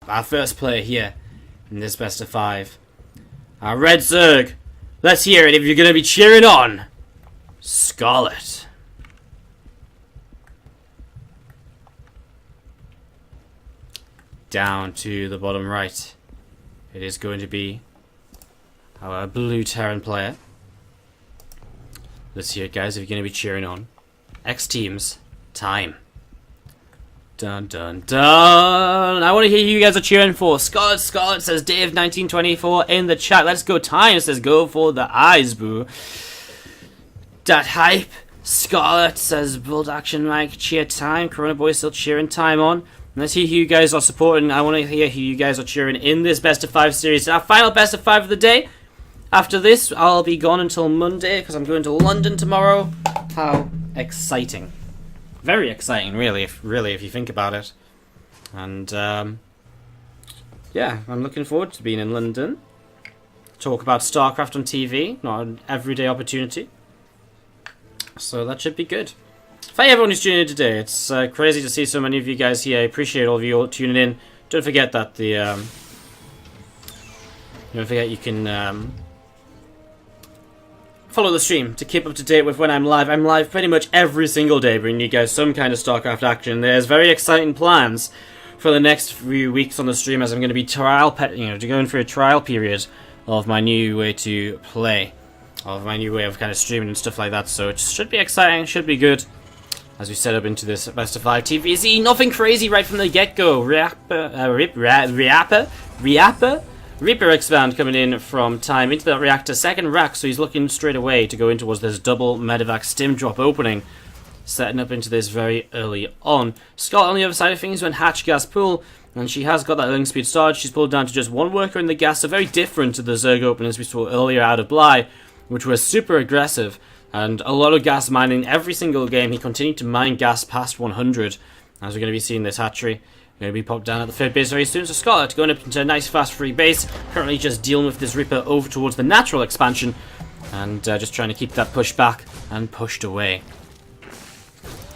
our first player here in this best of 5. Our Red Zerg. Let's hear it if you're going to be cheering on Scarlett. Down to the bottom right. It is going to be our blue Terran player. Let's hear it, guys, if you're going to be cheering on X Teams. Time. Dun dun dun! I want to hear who you guys are cheering for. Scarlett says Dave1924 in the chat. Let's go. Time says go for the eyes, boo. That hype. Scarlett says Bold Action Mike. Cheer Time. Corona Boy still cheering Time on. Let's hear who you guys are supporting. I want to hear who you guys are cheering in this best of 5 series. Our final best of 5 of the day. After this, I'll be gone until Monday because I'm going to London tomorrow. How exciting! Very exciting, really, if you think about it. And yeah, I'm looking forward to being in London. Talk about StarCraft on TV, not an everyday opportunity. So that should be good. Thank everyone who's tuning in today. It's crazy to see so many of you guys here. I appreciate all of you all tuning in. Don't forget that don't forget you can follow the stream to keep up to date with when I'm live. I'm live pretty much every single day, bringing you guys some kind of StarCraft action. There's very exciting plans for the next few weeks on the stream, as I'm going to be going through a trial period of my new way to play, of my new way of kind of streaming and stuff like that. So it should be exciting, should be good, as we set up into this best of 5 TVZ. Nothing crazy right from the get-go. Reaper expand coming in from Time into that reactor, second rack, so he's looking straight away to go in towards this double medevac stim drop opening, setting up into this very early on. Scott on the other side of things went hatch gas pool, and she has got that link speed started. She's pulled down to just one worker in the gas, so very different to the Zerg openings we saw earlier out of Bly, which was super aggressive, and a lot of gas mining every single game. He continued to mine gas past 100, as we're going to be seeing this hatchery. Going to be popped down at the third base very soon. So Scarlett going up into a nice fast free base. Currently just dealing with this Reaper over towards the natural expansion. And just trying to keep that push back and pushed away.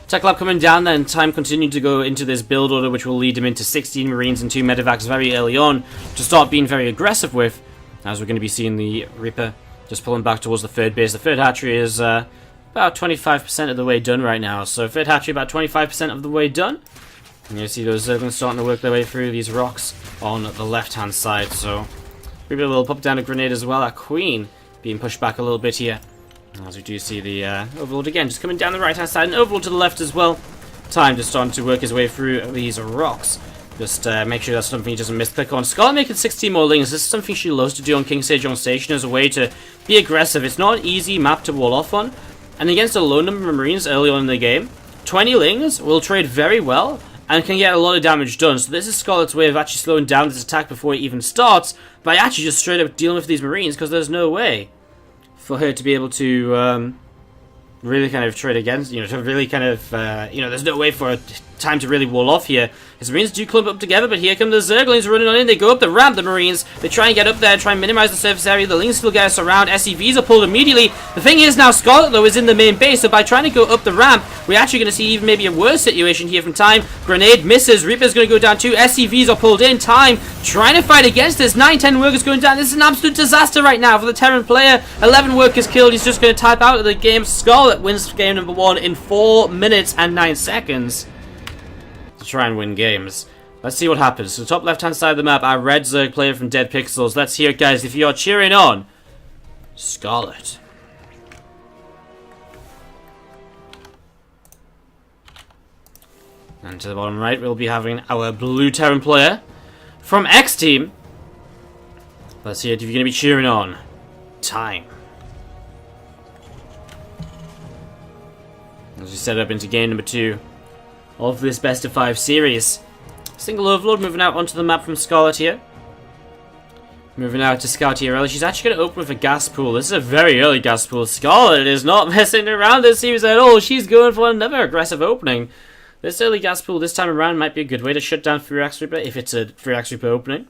Tech Lab coming down then. Time continued to go into this build order, which will lead him into 16 Marines and 2 Medevacs very early on to start being very aggressive with. As we're going to be seeing the Reaper just pulling back towards the third base. The third hatchery is about 25% of the way done right now. So third hatchery about 25% of the way done. And you see those Zerglings starting to work their way through these rocks on the left-hand side. So Reaper will pop down a grenade as well. That Queen being pushed back a little bit here. As we do see the Overlord again just coming down the right-hand side. And Overlord to the left as well. Time just starting to work his way through these rocks. Just make sure that's something he doesn't misclick on. Scarlett making 16 more lings. This is something she loves to do on King Sage on Station as a way to be aggressive. It's not an easy map to wall off on. And against a low number of Marines early on in the game, 20 lings will trade very well and can get a lot of damage done. So this is Scarlett's way of actually slowing down this attack before it even starts, by actually just straight up dealing with these Marines, because there's no way for her to be able to really kind of trade against, to really kind of, there's no way for Time to really wall off here. His Marines do clump up together, but here come the Zerglings running on in. They go up the ramp, the Marines. They try and get up there, try and minimize the surface area. The Lings still get us around. SCVs are pulled immediately. The thing is now Scarlett, though, is in the main base, so by trying to go up the ramp, we're actually going to see even maybe a worse situation here from Time. Grenade misses. Reaper's going to go down too. SCVs are pulled in. Time trying to fight against this. 9-10 workers going down. This is an absolute disaster right now for the Terran player. 11 workers killed. He's just going to type out of the game. Scarlett wins game number 1 in 4 minutes and 9 seconds. To try and win games. Let's see what happens. So top left hand side of the map, our Red Zerg player from Dead Pixels. Let's hear it, guys, if you're cheering on Scarlett. And to the bottom right, we'll be having our blue Terran player from X Team. Let's hear it if you're going to be cheering on Time. As we set up into game number 2 of this best of 5 series. Single Overlord moving out onto the map from Scarlett here. Moving out to Scout here. She's actually going to open with a gas pool. This is a very early gas pool. Scarlett is not messing around this series at all. She's going for another aggressive opening. This early gas pool this time around might be a good way to shut down Free Axe Reaper if it's a Free Axe Reaper opening.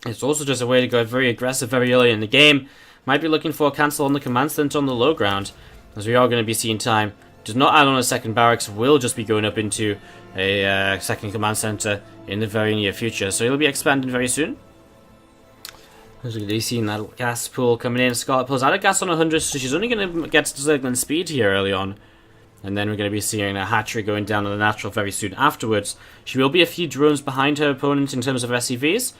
It's also just a way to go very aggressive very early in the game. Might be looking for a cancel on the command center on the low ground, as we are going to be seeing Time does not add on a second barracks, will just be going up into a second command center in the very near future. So he'll be expanding very soon. As you can see, that gas pool coming in. Scarlett pulls out a gas on 100, so she's only going to get Zerglin speed here early on. And then we're going to be seeing a hatchery going down on the natural very soon afterwards. She will be a few drones behind her opponent in terms of SCVs,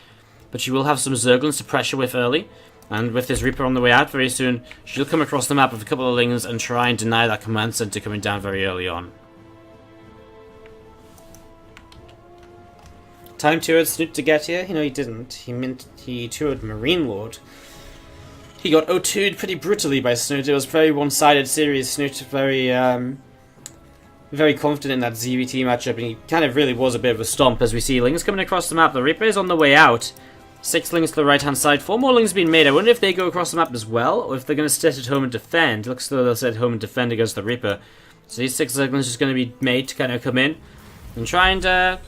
but she will have some Zerglins to pressure with early. And with this Reaper on the way out very soon, she'll come across the map with a couple of Lings and try and deny that command center coming down very early on. Time toured Snoot to get here? He didn't. He toured Marine Lord. He got O2'd pretty brutally by Snoot. It was a very one-sided series. Snoot very confident in that ZvT matchup, and he kind of really was a bit of a stomp as we see Lings coming across the map. The Reaper is on the way out. 6 Lings to the right-hand side. 4 more Lings being made. I wonder if they go across the map as well, or if they're going to sit at home and defend. It looks as though they'll sit at home and defend against the Reaper. So these 6 Lings are just going to be made to kind of come in and try and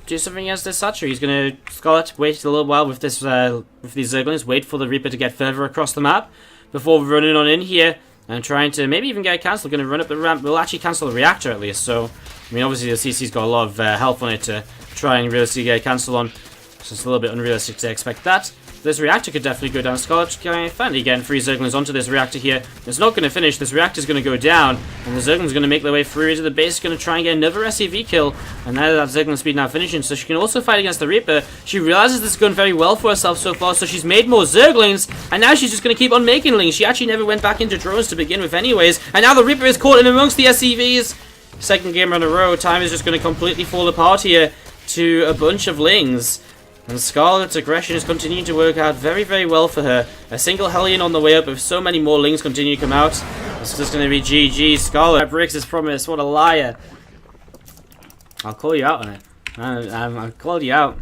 do something against this hatchery. He's going to, Scarlett, wait a little while with this with these Zerglings, wait for the Reaper to get further across the map before running on in here and trying to maybe even get a cancel. Going to run up the ramp. We'll actually cancel the reactor at least. So, I mean, obviously the CC's got a lot of health on it to try and realistically get a cancel on. So it's a little bit unrealistic to expect that. This reactor could definitely go down. Scarlett finally getting 3 Zerglings onto this reactor here. It's not going to finish. This reactor's going to go down, and the Zergling's going to make their way through into the base. Going to try and get another SCV kill, and now that Zergling speed now finishing, so she can also fight against the Reaper. She realizes this is going very well for herself so far, so she's made more Zerglings, and now she's just going to keep on making Lings. She actually never went back into drones to begin with anyways, and now the Reaper is caught in amongst the SCVs. Second game in a row. Time is just going to completely fall apart here to a bunch of Lings. And Scarlett's aggression is continuing to work out very, very well for her. A single Hellion on the way up with so many more Lings continue to come out. It's just going to be GG. Scarlett breaks his promise. What a liar. I'll call you out on it. I'll call you out.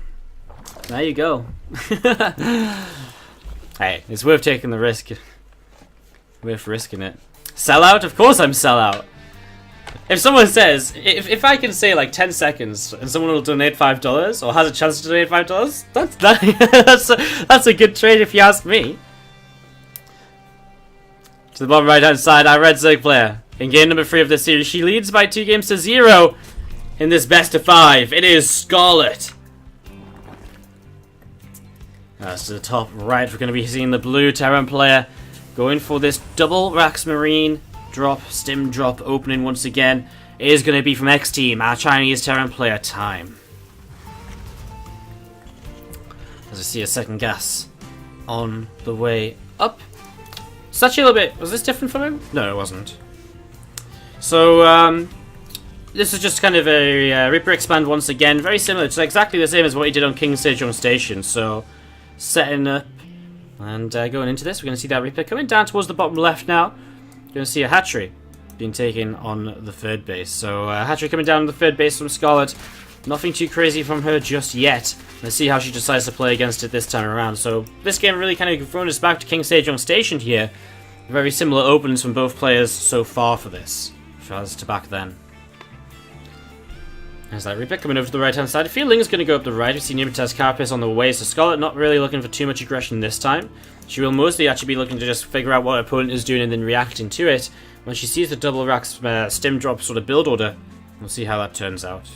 There you go. Hey, it's worth taking the risk. Worth risking it. Sell out? Of course I'm sell out. If someone says, if I can say like 10 seconds and someone will donate $5 or has a chance to donate $5, that's a good trade if you ask me. To the bottom right hand side, our red Zerg player in game number 3 of this series. She leads by 2 games to 0 in this best of 5. It is Scarlett. As to the top right, we're going to be seeing the blue Terran player going for this double Rax Marine drop, stim drop opening once again. It is going to be from X Team, our Chinese Terran player Time. As I see a second gas on the way up. It's actually a little bit, was this different from him? No, it wasn't. So, this is just kind of a Reaper expand once again. Very similar, it's exactly the same as what he did on King Sejong Station. So, setting up and going into this, we're going to see that Reaper coming down towards the bottom left now. Going to see a hatchery being taken on the 3rd base. So hatchery coming down on the 3rd base from Scarlett. Nothing too crazy from her just yet. Let's see how she decides to play against it this time around. So this game really kind of thrown us back to King Sejong Station here. Very similar openings from both players so far for this, as to back then. There's that Reaper coming over to the right hand side. I feel Ling's going to go up the right. We've seen Imitas Carapace on the way, so Scarlett not really looking for too much aggression this time. She will mostly actually be looking to just figure out what her opponent is doing and then reacting to it. When she sees the double Rax stim drop sort of build order, we'll see how that turns out.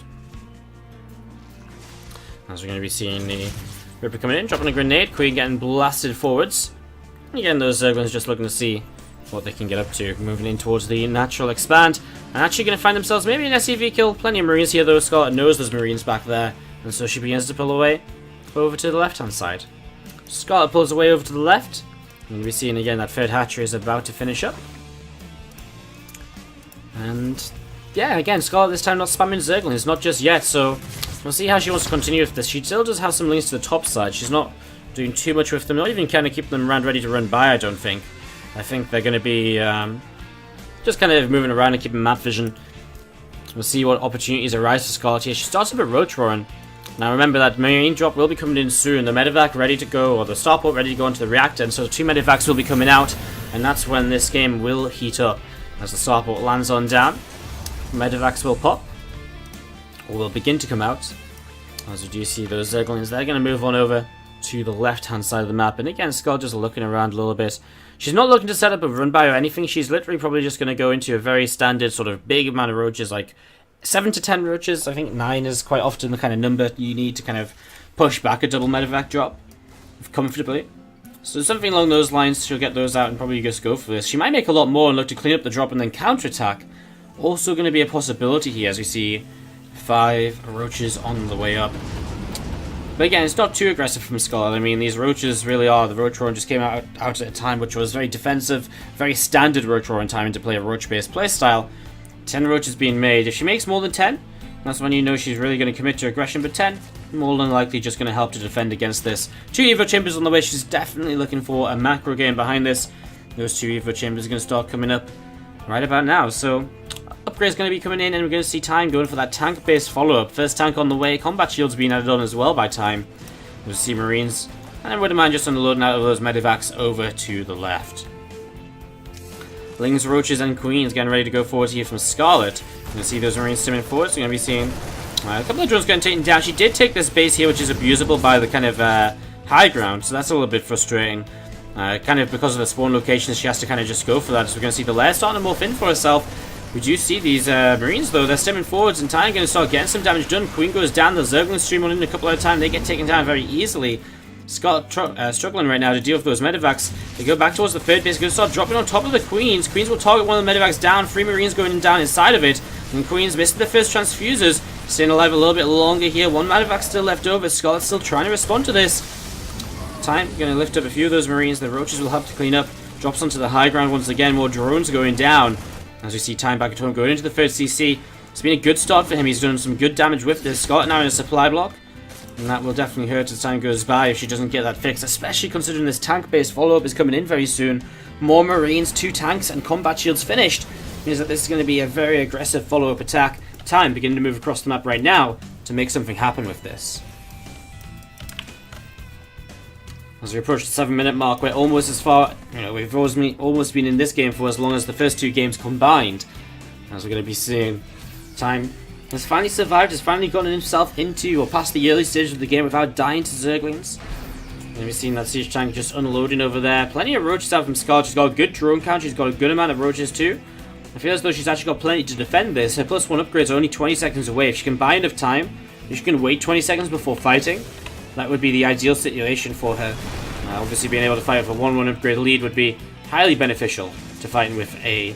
As we're going to be seeing the Reaper coming in, dropping a grenade, Queen getting blasted forwards. And again, those Zerglings just looking to see what they can get up to, moving in towards the natural expand. And actually going to find themselves maybe an SCV kill. Plenty of Marines here though. Scarlett knows there's Marines back there, and so she begins to pull away over to the left hand side. Scarlett pulls away over to the left, and we're seeing again that 3rd hatchery is about to finish up. And yeah, again, Scarlett this time not spamming Zerglings, not just yet, so we'll see how she wants to continue with this. She still does have some links to the top side. She's not doing too much with them, not even kind of keep them around ready to run by, I don't think. I think they're going to be just kind of moving around and keeping map vision. We'll see what opportunities arise for Scarlett here. She starts with a Roach Roaring. Now remember that Marine drop will be coming in soon. The Medivac ready to go, or the Starport ready to go into the reactor, and so 2 Medivacs will be coming out, and that's when this game will heat up. As the Starport lands on down, Medivacs will pop, or will begin to come out. As we do see those Zerglings, they're going to move on over to the left-hand side of the map, and again, Scarlett just looking around a little bit. She's not looking to set up a run by or anything. She's literally probably just going to go into a very standard sort of big amount of roaches, like 7 to 10 roaches. I think 9 is quite often the kind of number you need to kind of push back a double medevac drop comfortably. So something along those lines, she'll get those out and probably just go for this. She might make a lot more and look to clean up the drop and then counterattack. Also going to be a possibility here as we see 5 roaches on the way up. But again, it's not too aggressive from Scarlett. I mean, these roaches really are. The roach roar just came out at a time which was very defensive, very standard roach roar in time to play a roach-based playstyle. 10 roaches being made. If she makes more than 10, that's when you know she's really going to commit to aggression. But 10, more than likely just going to help to defend against this. 2 Evo Chambers on the way. She's definitely looking for a macro game behind this. Those 2 Evo Chambers are going to start coming up right about now. So upgrade's going to be coming in, and we're going to see Time going for that tank-based follow-up. First tank on the way. Combat shields being added on as well by Time. We'll see Marines. And I wouldn't mind just unloading out of those medevacs over to the left. Lings, Roaches, and Queens getting ready to go forward here from Scarlett. You're going to see those Marines simming forward, so you're going to be seeing a couple of drones getting taken down. She did take this base here, which is abusable by the kind of high ground, so that's a little bit frustrating. Kind of because of the spawn locations, she has to kind of just go for that. So we're going to see the lair starting to morph in for herself. We do see these Marines, though. They're stemming forwards, and Time going to start getting some damage done. Queen goes down. The Zerglings stream on in a couple at a time. They get taken down very easily. Scarlett struggling right now to deal with those medevacs. They go back towards the third base. Going to start dropping on top of the Queens. Queens will target one of the medevacs down. 3 Marines going down inside of it. And Queens missed the first transfusers. Staying alive a little bit longer here. 1 medevac still left over. Scarlett still trying to respond to this. Time going to lift up a few of those Marines. The roaches will help to clean up. Drops onto the high ground once again. More drones going down. As we see Time back at home going into the third CC. It's been a good start for him. He's done some good damage with this. Scarlett now in a supply block. And that will definitely hurt as time goes by if she doesn't get that fixed, especially considering this tank-based follow-up is coming in very soon. More Marines, 2 tanks, and combat shields finished. Means that this is going to be a very aggressive follow-up attack. Time beginning to move across the map right now to make something happen with this. As we approach the 7-minute mark, we're almost as far, we've almost been in this game for as long as the first 2 games combined. As we're going to be seeing Time has finally survived, has finally gotten himself into or past the early stages of the game without dying to Zerglings. And we've seen that siege tank just unloading over there. Plenty of roaches out from Scarlett. She's got a good drone count. She's got a good amount of roaches too. I feel as though she's actually got plenty to defend this. Her +1 upgrades are only 20 seconds away. If she can buy enough time, if she can wait 20 seconds before fighting, that would be the ideal situation for her. Obviously being able to fight with a 1-1 upgrade lead would be highly beneficial to fighting with a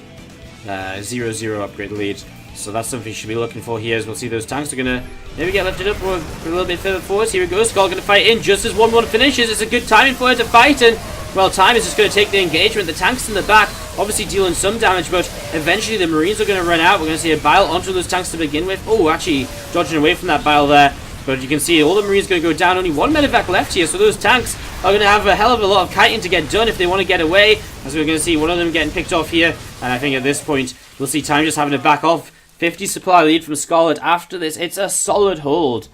0-0 upgrade lead. So that's something you should be looking for here, as we'll see those tanks are going to maybe get lifted up a little bit further forward. Here it goes, Scarlett going to fight in just as 1-1 finishes. It's a good timing for her to fight, and well, Time is just going to take the engagement. The tanks in the back obviously dealing some damage, but eventually the Marines are going to run out. We're going to see a bile onto those tanks to begin with. Oh, actually dodging away from that bile there. But you can see all the Marines going to go down. Only 1 medevac left here, so those tanks are going to have a hell of a lot of kiting to get done if they want to get away. As we're going to see one of them getting picked off here, and I think at this point we'll see Time just having to back off. 50 supply lead from Scarlett after this. It's a solid hold.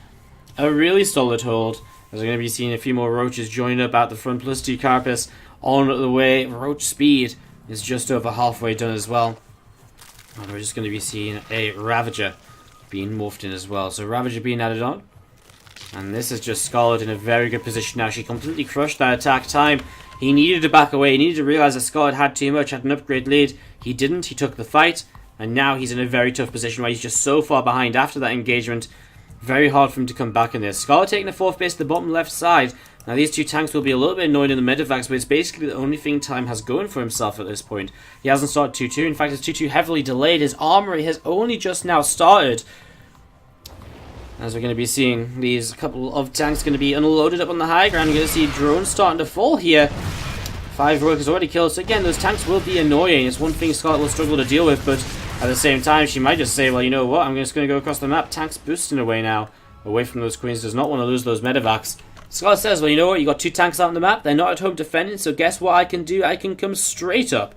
A really solid hold. As we're going to be seeing a few more roaches joining up out the front, plus 2 carapace on the way. Roach speed is just over halfway done as well. And we're just going to be seeing a Ravager being morphed in as well. So Ravager being added on. And this is just Scarlett in a very good position now. She completely crushed that attack. Time. He needed to back away. He needed to realize that Scarlett had too much, had an upgrade lead. He didn't. He took the fight. And now he's in a very tough position where he's just so far behind after that engagement. Very hard for him to come back in this. Scarlett taking the 4th base to the bottom left side. Now these 2 tanks will be a little bit annoyed in the medevacs, but it's basically the only thing Time has going for himself at this point. He hasn't started 2-2. In fact, his 2-2 heavily delayed. His armory has only just now started. As we're going to be seeing these couple of tanks going to be unloaded up on the high ground. You're going to see drones starting to fall here. 5 workers already killed. So again, those tanks will be annoying. It's one thing Scarlett will struggle to deal with, but at the same time, she might just say, well, you know what, I'm just going to go across the map. Tanks boosting away now. Away from those Queens. Does not want to lose those medevacs. Scarlett says, well, you know what, you got 2 tanks out on the map. They're not at home defending, so guess what I can do? I can come straight up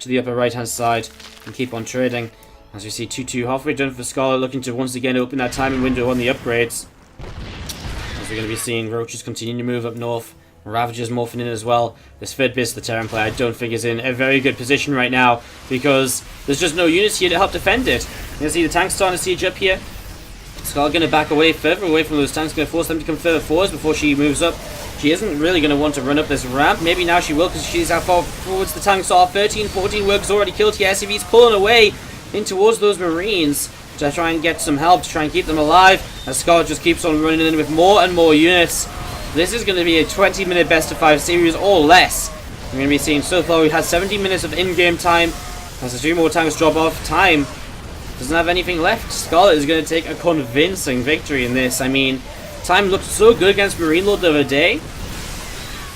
to the upper right-hand side and keep on trading. As we see 2-2 halfway done for Scarlett, looking to once again open that timing window on the upgrades. As we're going to be seeing roaches continuing to move up north. Ravagers morphing in as well. This third base of the Terran player I don't think is in a very good position right now, because there's just no units here to help defend it. You can see the tanks starting to siege up here. Scarlett going to back away, further away from those tanks, going to force them to come further forwards before she moves up. She isn't really going to want to run up this ramp. Maybe now she will, because she's how far forwards the tanks are. 13, 14 workers already killed here. SCV's pulling away in towards those Marines. to try and get some help, to try and keep them alive, as Scarlett just keeps on running in with more and more units. This is going to be a 20-minute best-of-5 series or less. We're going to be seeing so far we've had 17 minutes of in-game time. As the 2 more tanks drop off, Time doesn't have anything left. Scarlett is going to take a convincing victory in this. I mean, Time looked so good against Marine Lord the other day,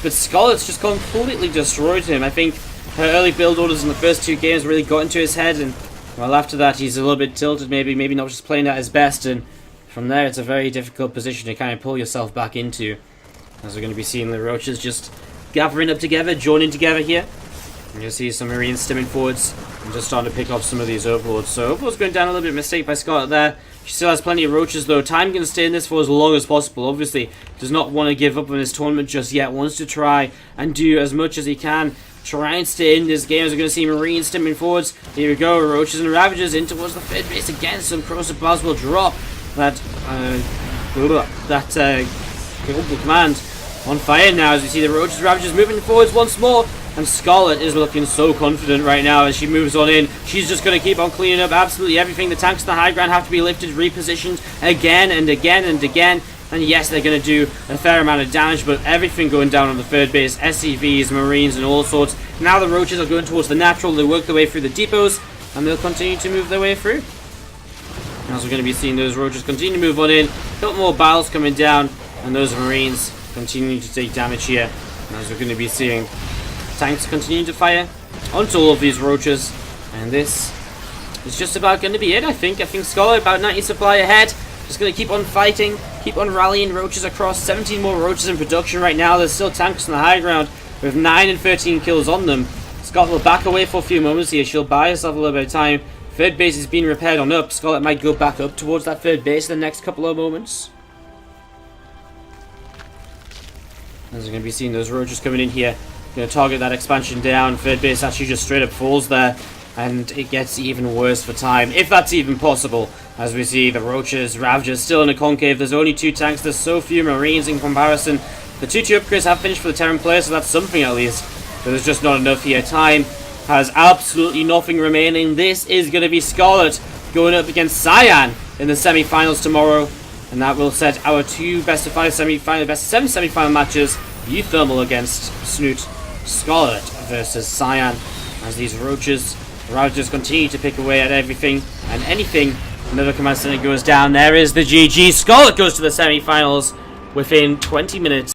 but Scarlett's just completely destroyed him. I think her early build orders in the first 2 games really got into his head, and well, after that he's a little bit tilted, maybe not just playing at his best, and from there it's a very difficult position to kind of pull yourself back into. As we're going to be seeing the Roaches just gathering up together, joining together here. And you'll see some Marines stimming forwards and just starting to pick off some of these Overlords. So Overlord's going down a little bit of mistake by Scarlett there. She still has plenty of Roaches though. Time can stay in this for as long as possible. Obviously, does not want to give up on this tournament just yet. Wants to try and do as much as he can. Try and stay in this game. As we're going to see Marines stimming forwards. Here we go. Roaches and Ravagers in towards the third base again. Some corrosive bars will drop. That global command on fire now as we see the Roaches and Ravagers moving forwards once more. And Scarlett is looking so confident right now as she moves on in. She's just going to keep on cleaning up absolutely everything. The tanks on the high ground have to be lifted, repositioned again and again and again. And yes, they're going to do a fair amount of damage, but everything going down on the third base. SCVs, Marines, and all sorts. Now the Roaches are going towards the natural. They work their way through the depots, and they'll continue to move their way through. As we're going to be seeing those Roaches continue to move on in. A couple more battles coming down, and those Marines continuing to take damage here. And as we're going to be seeing tanks continue to fire onto all of these Roaches, and this is just about going to be it. I think Scarlett about 90 supply ahead, just going to keep on fighting, keep on rallying Roaches across. 17 more Roaches in production right now. There's still tanks on the high ground with 9 and 13 kills on them. Scarlett will back away for a few moments here. She'll buy herself a little bit of time. Third base is being repaired on up. Scarlett might go back up towards that third base in the next couple of moments. As we're going to be seeing those Roaches coming in here. Going to target that expansion down. Third base actually just straight up falls there. And it gets even worse for Time, if that's even possible. As we see the Roaches, Ravagers still in a concave. There's only 2 tanks. There's so few Marines in comparison. The 2-2 upgrades have finished for the Terran player, so that's something at least. But there's just not enough here. Time has absolutely nothing remaining. This is going to be Scarlett going up against Cyan in the semi-finals tomorrow. And that will set our 2 best-of-5 semi-final, best-of-7 semi-final matches. Thermal against Snoot. Scarlett versus Cyan. As these Roaches, Ravagers continue to pick away at everything and anything. Another command center goes down. There is the GG. Scarlett goes to the semi-finals within 20 minutes.